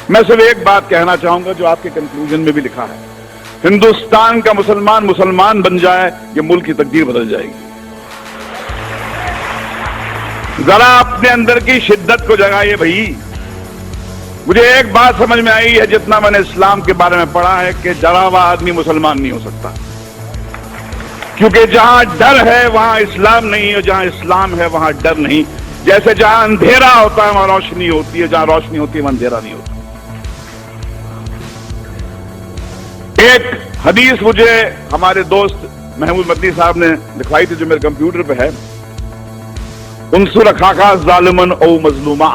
मैं सिर्फ एक बात कहना चाहूंगा जो आपके कंक्लूजन में भी लिखा है, हिंदुस्तान का मुसलमान मुसलमान बन जाए, ये मुल्क की तकदीर बदल जाएगी। जरा अपने अंदर की शिद्दत को जगाइए भाई। मुझे एक बात समझ में आई है, जितना मैंने इस्लाम के बारे में पढ़ा है, कि डरा हुआ आदमी मुसलमान नहीं हो सकता, क्योंकि जहां डर है वहां इस्लाम नहीं है, जहां इस्लाम है वहां डर नहीं। जैसे जहां अंधेरा होता है वहां रोशनी होती है, जहां रोशनी होती है वहां अंधेरा नहीं होता। एक हदीस मुझे हमारे दोस्त महमूद मदनी साहब ने लिखवाई थी, जो मेरे कंप्यूटर पे है। उनसुर अखाका जालिमन औ मजलूमा,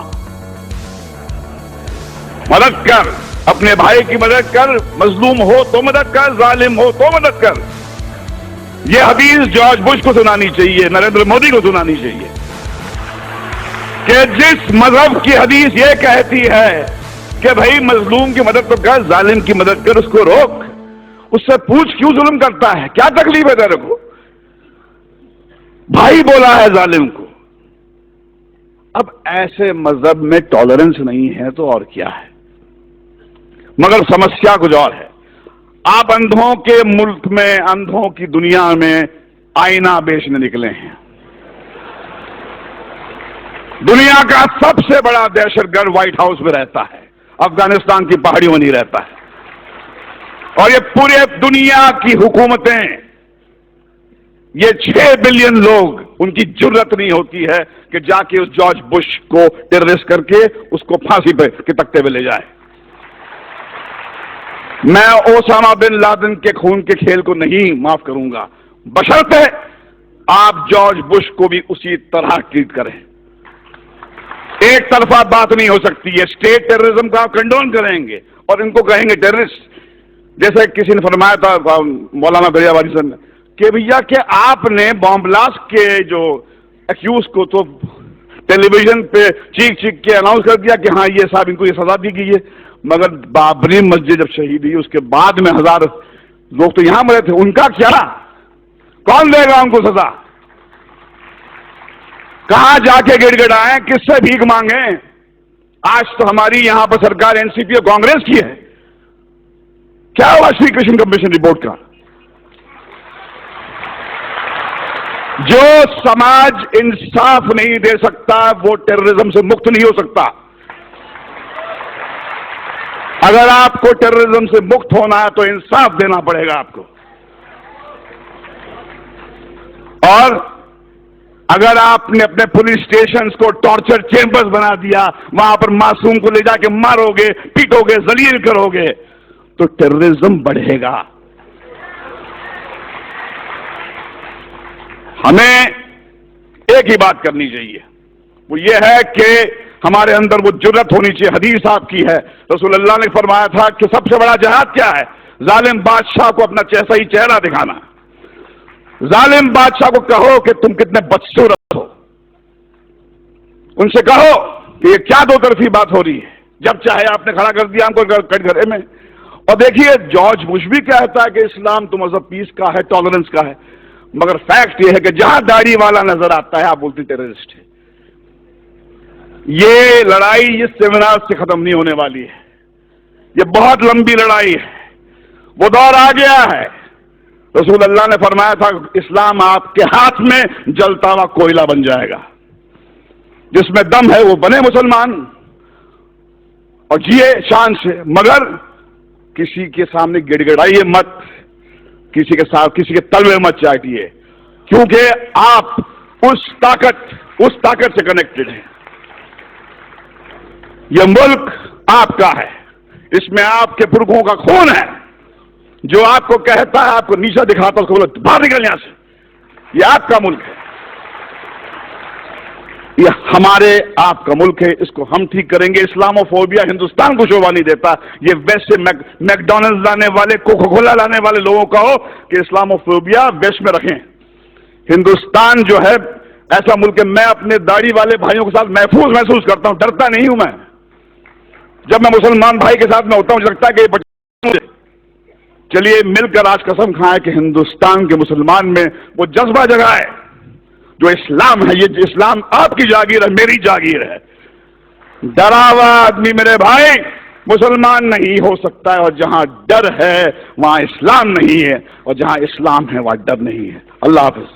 मदद कर, अपने भाई की मदद कर, मजलूम हो तो मदद कर, जालिम हो तो मदद कर। यह हदीस जॉर्ज बुश को सुनानी चाहिए, नरेंद्र मोदी को सुनानी चाहिए, कि जिस मजहब की हदीस यह कहती है कि भाई मजलूम की मदद तो कर, जालिम की मदद कर, उसको रोक, उससे पूछ क्यों जुल्म करता है, क्या तकलीफ है तेरे को, भाई बोला है जालिम को। अब ऐसे मजहब में टॉलरेंस नहीं है तो और क्या है। मगर समस्या कुछ और है। आप अंधों के मुल्क में, अंधों की दुनिया में आईना बेचने निकले हैं। दुनिया का सबसे बड़ा दहशतगर्द व्हाइट हाउस में रहता है, अफगानिस्तान की पहाड़ियों में नहीं रहता है। और ये पूरे दुनिया की हुकूमतें, ये 6 बिलियन लोग, उनकी जुर्रत नहीं होती है कि जाके उस जॉर्ज बुश को टेररिस्ट करके उसको फांसी पे के तख्ते पे ले जाए। मैं ओसामा बिन लादेन के खून के खेल को नहीं माफ करूंगा, बशर्ते आप जॉर्ज बुश को भी उसी तरह ट्रीट करें। एक तरफा बात नहीं हो सकती है। स्टेट टेररिज्म का आप कंडोन करेंगे और इनको कहेंगे टेररिस्ट। जैसे किसी ने फरमाया था, मौलाना दरियावाली सर ने, कि भैया कि आपने बॉम्ब ब्लास्ट के जो एक्यूज को तो टेलीविजन पे चीख चीख के अनाउंस कर दिया कि हाँ ये साहब, इनको ये सजा दी गई है, मगर बाबरी मस्जिद जब शहीद हुई उसके बाद में 1000 लोग तो यहां मरे थे, उनका क्या, कौन देगा उनको सजा? कहां जाके गिड़गिड़ाएं, किससे भीख मांगे? आज तो हमारी यहां पर सरकार एनसीपी और कांग्रेस की है। क्या हुआ श्री कृष्ण कमीशन रिपोर्ट का? जो समाज इंसाफ नहीं दे सकता वो टेररिज्म से मुक्त नहीं हो सकता। अगर आपको टेररिज्म से मुक्त होना है तो इंसाफ देना पड़ेगा आपको। और अगर आपने अपने पुलिस स्टेशन को टॉर्चर चेंबर्स बना दिया, वहां पर मासूम को ले जाके मारोगे, पीटोगे, जलील करोगे, तो टेररिज्म बढ़ेगा। हमें एक ही बात करनी चाहिए, वो ये है कि हमारे अंदर वो जुर्रत होनी चाहिए। हदीस आपकी है, रसूलुल्लाह ने फरमाया था कि सबसे बड़ा जिहाद क्या है? जालिम बादशाह को अपना सही चेहरा दिखाना। जालिम बादशाह को कहो कि तुम कितने बदसूरत हो, उनसे कहो कि ये क्या दो तरफी बात हो रही है, जब चाहे आपने खड़ा कर दिया हमको कटघरे में। और देखिए जॉर्ज बुश भी कहता है कि इस्लाम तो मजहब पीस का है, टॉलरेंस का है, मगर फैक्ट यह है कि जहां दाढ़ी वाला नजर आता है आप बोलते टेररिस्ट है। ये लड़ाई इस सेमिनार से खत्म नहीं होने वाली है, ये बहुत लंबी लड़ाई है। वो दौर आ गया है, रसूल अल्लाह ने फरमाया था इस्लाम आपके हाथ में जलता हुआ कोयला बन जाएगा, जिसमें दम है वो बने मुसलमान और जिए शान से, मगर किसी के सामने गिड़गिड़ाइए मत, किसी के साथ किसी के तलवे मत चाटिए, क्योंकि आप उस ताकत से कनेक्टेड हैं। यह मुल्क आपका है, इसमें आपके पुरखों का खून है। जो आपको कहता है, आपको नीचा दिखाता है, उसको बोलो बाहर निकल यहां से। यह आपका मुल्क है, यह हमारे आपका मुल्क है, इसको हम ठीक करेंगे। इस्लामोफोबिया हिंदुस्तान को शोभा नहीं देता। ये वेस्ट से मैकडॉनल्ड्स लाने वाले, कोका कोला लाने वाले लोगों का हो कि इस्लामोफोबिया वेस्ट में रखें। हिंदुस्तान जो है ऐसा मुल्क है, मैं अपने दाढ़ी वाले भाइयों के साथ महफूज महसूस करता हूं, डरता नहीं हूं मैं। जब मैं मुसलमान भाई के साथ में होता हूं, मुझे लगता है कि बच्चे, चलिए मिलकर आज कसम खाएं कि हिंदुस्तान के मुसलमान में वो जज्बा जगाए जो इस्लाम है। ये इस्लाम आपकी जागीर है, मेरी जागीर है। डरा हुआ आदमी मेरे भाई मुसलमान नहीं हो सकता है, और जहां डर है वहां इस्लाम नहीं है, और जहां इस्लाम है वहां डर नहीं है। अल्लाह हाफिज।